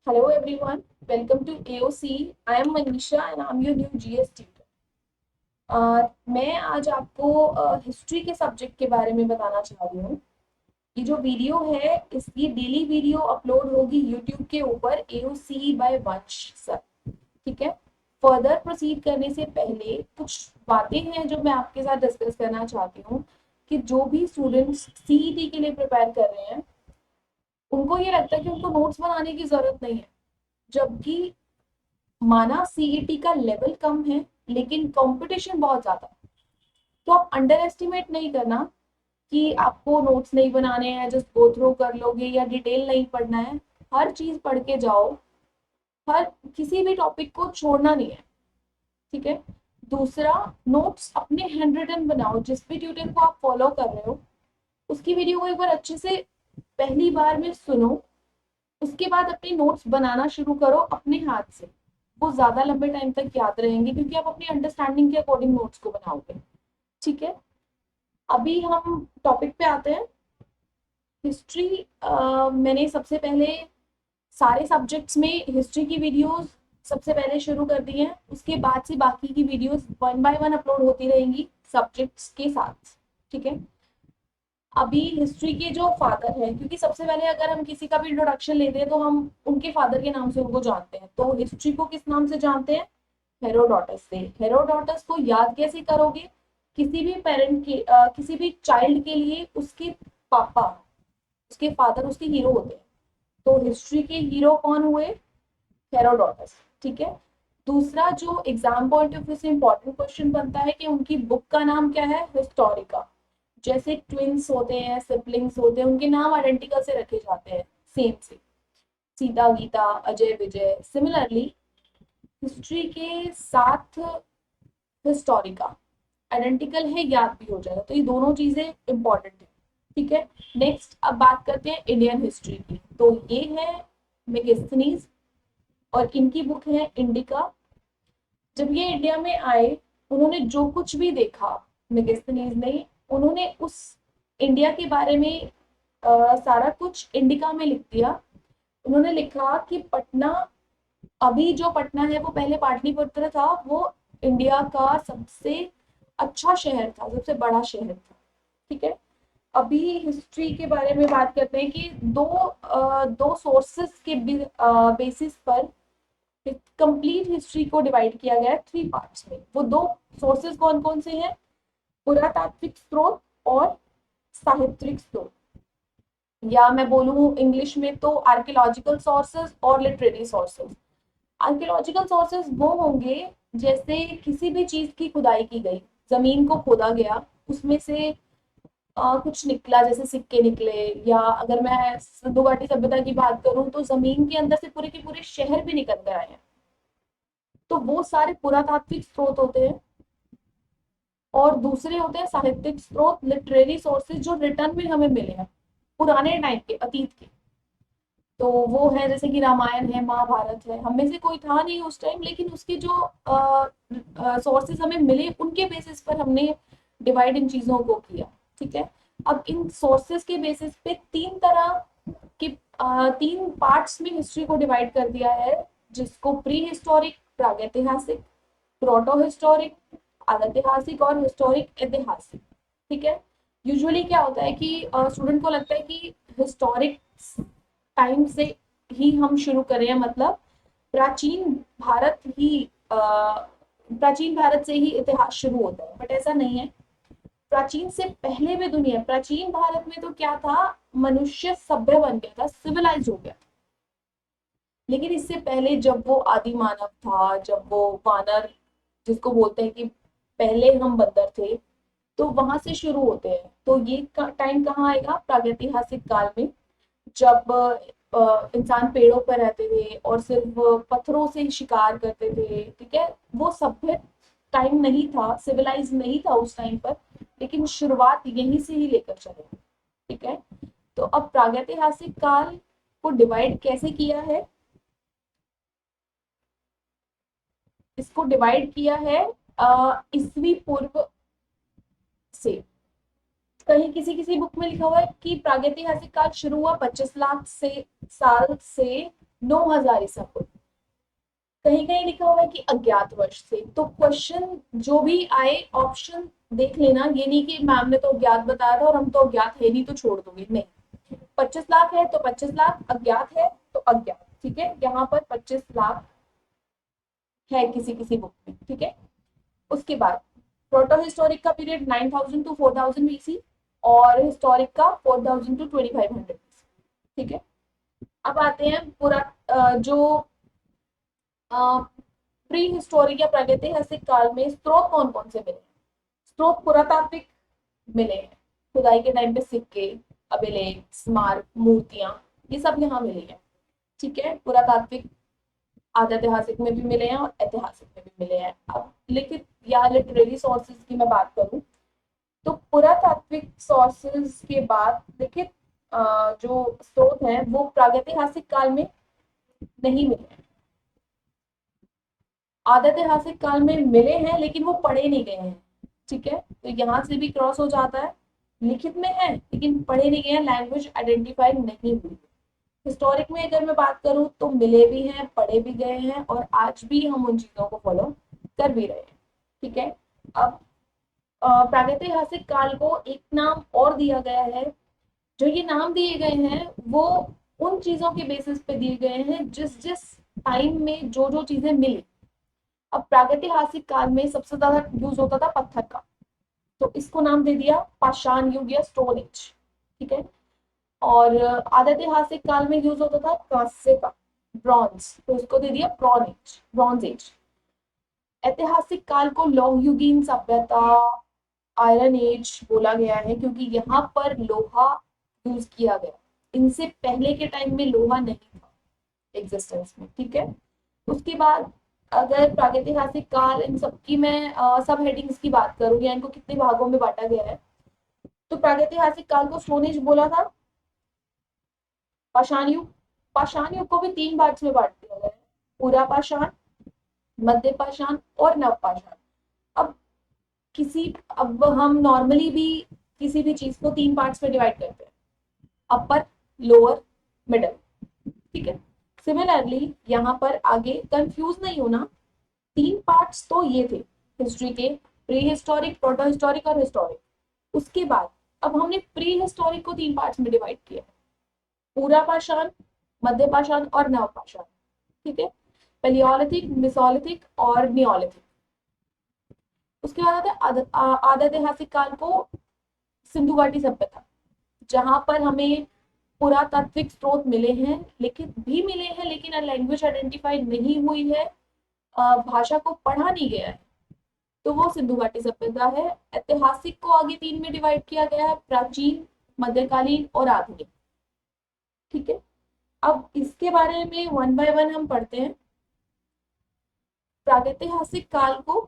Hello everyone, welcome to AOC. I am Manisha and I'm your new GS tutor. मैं आज आपको history के subject के बारे में बताना चाह रही हूँ। ये जो वीडियो है इसकी डेली वीडियो अपलोड होगी यूट्यूब के ऊपर AOC बाय वंश सर। ठीक है। फर्दर प्रोसीड करने से पहले कुछ बातें हैं जो मैं आपके साथ डिस्कस करना चाहती हूँ कि जो भी स्टूडेंट्स सीईटी के लिए प्रिपेयर कर रहे हैं उनको ये लगता है कि उनको नोट्स बनाने की जरूरत नहीं है, जबकि माना सीईटी का लेवल कम है लेकिन कंपटीशन बहुत ज्यादा है। तो आप अंडर एस्टिमेट नहीं करना कि आपको नोट्स नहीं बनाने हैं, जस्ट गो थ्रू कर लोगे या डिटेल नहीं पढ़ना है। हर चीज पढ़ के जाओ, हर किसी भी टॉपिक को छोड़ना नहीं है। ठीक है। दूसरा, नोट्स अपने हैंड रिटन बनाओ। जिस भी ट्यूटर को आप फॉलो कर रहे हो उसकी वीडियो को एक बार अच्छे से पहली बार में सुनो, उसके बाद अपने नोट्स बनाना शुरू करो अपने हाथ से। वो ज्यादा लंबे टाइम तक याद रहेंगे क्योंकि आप अपनी अंडरस्टैंडिंग के अकॉर्डिंग नोट्स को बनाओगे। ठीक है। अभी हम टॉपिक पे आते हैं। हिस्ट्री, मैंने सबसे पहले सारे सब्जेक्ट्स में हिस्ट्री की वीडियोस सबसे पहले शुरू कर दी हैं। उसके बाद से बाकी की videos one by one upload होती रहेंगी सब्जेक्ट्स के साथ। ठीक है। अभी हिस्ट्री के जो फादर हैं, क्योंकि सबसे पहले अगर हम किसी का भी इंट्रोडक्शन लेते हैं तो हम उनके फादर के नाम से उनको जानते हैं। तो हिस्ट्री को किस नाम से जानते हैं? हेरोडोटस से। हेरोडोटस को याद कैसे करोगे? किसी भी पेरेंट के किसी भी चाइल्ड के लिए उसके पापा, उसके फादर उसके हीरो होते हैं। तो हिस्ट्री के हीरो कौन हुए? हेरोडोटस। ठीक है। दूसरा जो एग्जाम पॉइंट ऑफ व्यू से इंपॉर्टेंट क्वेश्चन बनता है कि उनकी बुक का नाम क्या है? हिस्टोरिका। जैसे ट्विंस होते हैं, सिबलिंग्स होते हैं, उनके नाम आइडेंटिकल से रखे जाते हैं, सेम से। सीता, गीता, अजय, विजय। सिमिलरली हिस्ट्री के साथ हिस्टोरिका आइडेंटिकल है, याद भी हो जाएगा। तो ये दोनों चीजें इंपॉर्टेंट है। ठीक है। नेक्स्ट अब बात करते हैं इंडियन हिस्ट्री की। तो ये है मेगस्थनीज और इनकी बुक है इंडिका। जब ये इंडिया में आए, उन्होंने जो कुछ भी देखा मेगस्थनीज ने, उन्होंने उस इंडिया के बारे में सारा कुछ इंडिका में लिख दिया। उन्होंने लिखा कि पटना, अभी जो पटना है वो पहले पाटलिपुत्र था, वो इंडिया का सबसे अच्छा शहर था, सबसे बड़ा शहर था। ठीक है। अभी हिस्ट्री के बारे में बात करते हैं कि दो सोर्सेस के बेसिस पर कंप्लीट हिस्ट्री को डिवाइड किया गया है थ्री पार्ट्स में। वो दो सोर्सेस कौन कौन से हैं? पुरातात्विक स्रोत और साहित्यिक स्रोत, या मैं बोलूँ इंग्लिश में तो आर्कियोलॉजिकल सोर्सेज और लिटरेरी सोर्सेज। आर्कियोलॉजिकल सोर्सेज वो होंगे जैसे किसी भी चीज की खुदाई की गई, जमीन को खोदा गया, उसमें से कुछ निकला, जैसे सिक्के निकले, या अगर मैं सिंधु घाटी सभ्यता की बात करूं तो जमीन के अंदर से पूरे के पूरे शहर भी निकल कर आए हैं। तो वो सारे पुरातात्विक स्रोत होते हैं। और दूसरे होते हैं साहित्यिक स्रोत, लिटरेरी सोर्सेज, जो रिटर्न में हमें मिले हैं पुराने टाइम के, अतीत के। तो वो है जैसे कि रामायण है, महाभारत है। हम में से कोई था नहीं उस टाइम, लेकिन उसके जो सोर्सेज हमें मिले उनके बेसिस पर हमने डिवाइड इन चीजों को किया। ठीक है। अब इन सोर्सेज के बेसिस पे तीन तरह के तीन पार्ट्स में हिस्ट्री को डिवाइड कर दिया है, जिसको प्री हिस्टोरिक, प्रागैतिहासिक, प्रोटो हिस्टोरिक, आधैतिहासिक, और हिस्टोरिक ऐतिहासिक। ठीक है। यूजुअली क्या होता है कि स्टूडेंट को लगता है कि हिस्टोरिक टाइम से ही हम शुरू करें, मतलब प्राचीन भारत ही प्राचीन भारत से ही इतिहास शुरू होता है, बट ऐसा नहीं है। प्राचीन से पहले भी दुनिया, प्राचीन भारत में तो क्या था, मनुष्य सभ्य बन गया था, सिविलाइज हो गया। लेकिन इससे पहले जब वो आदि मानव था, जब वो वानर, जिसको बोलते हैं कि पहले हम बंदर थे, तो वहां से शुरू होते हैं। तो ये टाइम कहाँ आएगा? प्रागैतिहासिक काल में, जब इंसान पेड़ों पर रहते थे और सिर्फ पत्थरों से शिकार करते थे। ठीक है। वो सभ्य टाइम नहीं था, सिविलाइज नहीं था उस टाइम पर, लेकिन शुरुआत यहीं से ही लेकर चले। ठीक है। तो अब प्रागैतिहासिक काल को डिवाइड कैसे किया है? इसको डिवाइड किया है ईसवी पूर्व से। कहीं किसी किसी बुक में लिखा हुआ है कि प्रागैतिहासिक काल शुरू हुआ 25 लाख से साल से 9000 ईसा पूर्व। कहीं कहीं लिखा हुआ है कि अज्ञात वर्ष से। तो क्वेश्चन जो भी आए ऑप्शन देख लेना, ये नहीं कि मैम ने तो अज्ञात बताया था और हम तो अज्ञात है नहीं तो छोड़ दोगे, नहीं। 25 लाख है तो 25 लाख, अज्ञात है तो अज्ञात, ठीक है। यहाँ पर 25 लाख है किसी किसी बुक में, ठीक है। उसके बाद प्रोटो हिस्टोरिक का पीरियड 9000 टू 4000 बीसी, और हिस्टोरिक का 4000 टू 2500 बीसी, ठीक है। अब आते हैं पूरा जो प्री हिस्टोरिक या प्रागैतिहासिक काल में स्रोत कौन कौन से मिले हैं। स्रोत पुरातात्विक मिले हैं, खुदाई के टाइम पे सिक्के, अभिलेख, स्मारक, मूर्तियां, ये सब यहाँ मिली है, ठीक है। पुरातात्विक आध्यात्मिक में भी मिले हैं और ऐतिहासिक में भी मिले हैं। अब लिखित या लिटरेरी सोर्सेज की मैं बात करूं तो पुरातात्विक सोर्सेज के बाद लिखित जो स्रोत हैं वो प्रागैतिहासिक काल में नहीं मिले हैं। आध्यात्मिक काल में मिले हैं लेकिन वो पढ़े नहीं गए हैं, ठीक है। तो यहाँ से भी क्रॉस हो जाता है, लिखित में है लेकिन पढ़े नहीं गए हैं, लैंग्वेज आइडेंटिफाई नहीं हुई। हिस्टोरिक में अगर मैं बात करूं तो मिले भी हैं, पढ़े भी गए हैं, और आज भी हम उन चीजों को फॉलो कर भी रहे हैं, ठीक है। अब प्रागैतिहासिक काल को एक नाम और दिया गया है। जो ये नाम दिए गए हैं वो उन चीजों के बेसिस पे दिए गए हैं जिस जिस टाइम में जो जो चीजें मिली। अब प्रागैतिहासिक काल में सबसे ज्यादा यूज होता था पत्थर का, तो इसको नाम दे दिया पाषाण युग या स्टोन एज, ठीक है। और आध्यात्मिक काल में यूज होता था कांस्य का, ब्रॉन्ज, तो इसको दे दिया ब्रॉन्ज एज। ऐतिहासिक काल को लौह युगीन सभ्यता, आयरन एज बोला गया है क्योंकि यहाँ पर लोहा यूज किया गया। इनसे पहले के टाइम में लोहा नहीं था एग्जिस्टेंस में, ठीक है। उसके बाद अगर प्रागैतिहासिक काल, इन सबकी मैं सब हेडिंग्स की बात करूँ या इनको कितने भागों में बांटा गया है, तो प्रागैतिहासिक काल को स्टोन एज बोला था। पाषाण युग, पाषाण युग को भी 3 पार्ट्स में बांट दिया गया है, पूरा पाषाण, मध्य पाषाण और नव पाषाण। अब अब हम नॉर्मली भी किसी भी चीज को 3 पार्ट्स में डिवाइड करते हैं, अपर, लोअर, मिडल, ठीक है। सिमिलरली यहाँ पर आगे कंफ्यूज नहीं होना, 3 पार्ट्स तो ये थे हिस्ट्री के, प्री हिस्टोरिक, प्रोटो हिस्टोरिक और हिस्टोरिक। उसके बाद अब हमने प्री हिस्टोरिक को 3 पार्ट्स में डिवाइड किया, पूरा पाषाण, मध्य पाषाण और नव पाषाण, ठीक है। पेलियोलिथिक, मिसोलिथिक और नियोलिथिक। उसके बाद आता है आधातिहासिक काल को सिंधु घाटी सभ्यता, जहां पर हमें पुरातात्विक स्रोत मिले हैं, लिखित भी मिले हैं लेकिन लैंग्वेज आइडेंटिफाई नहीं हुई है, भाषा को पढ़ा नहीं गया है, तो वो सिंधु घाटी सभ्यता है। ऐतिहासिक को आगे 3 में डिवाइड किया गया है, प्राचीन, मध्यकालीन और आधुनिक, ठीक है। अब इसके बारे में वन बाय वन हम पढ़ते हैं। प्रागैतिहासिक काल को